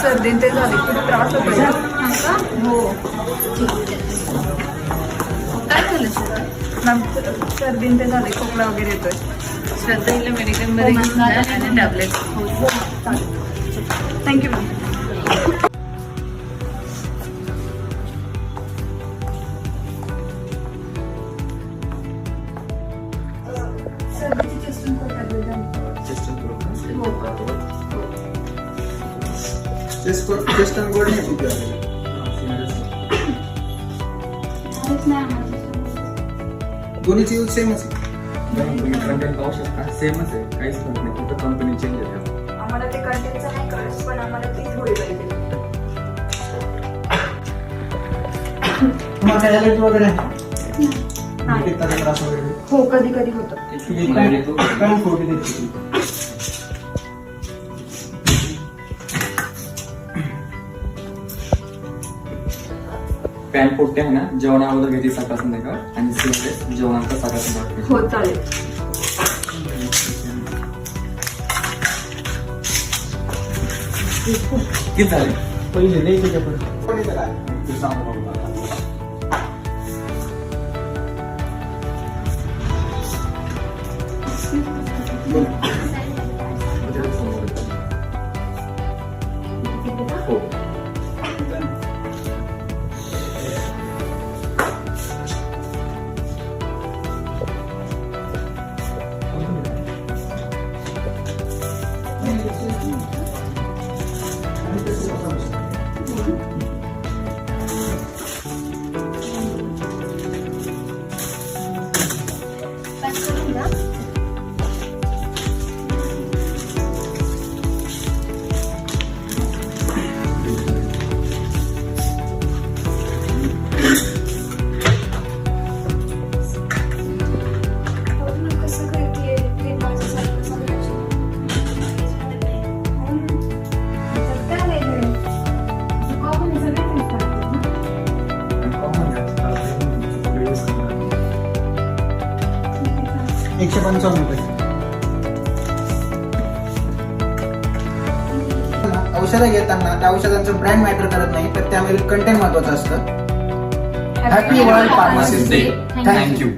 सर्दी ते झाली खूप त्रास होतो. हो काय झालं सर? मॅम सर्दी ते झाले खोकला वगैरे येतोय. श्रद्धा हिला मेडिकलमध्ये घेऊन जा आणि टॅबलेट. हो चालेल. Thank you ma'am. दोन्हीची यूज सेमच आहे. तुम्ही कंटेंट पाहू शकता, सेमच आहे, काहीच फरक नाही, फक्त कंपनी चेंज आहे. आम्हाला ते कंटेंटचं नाही कळत पण आम्हाला ती थोडी पाहिजे. तुम्हाला काय अलर्जी वगैरे आहे? पित्ताचा त्रास वगैरे? हो कधी कधी होतं. काय फोटो देते? पॅन पोटते आहे ना, जेवणा अगोदर घेते सकाळ संध्याकाळ आणि जेवणानंतर सकाळ संध्याकाळ. हो चालेल. किती झाले? पहिले नाही त्याच्याकडे काय ते सांगू बघा. हो. ₹155. औषधं घेताना त्या औषधांचं ब्रँड मॅटर करत नाही, तर त्यामध्ये कंटेंट महत्वाचं असतं. Happy world pharmacist day. Thank you.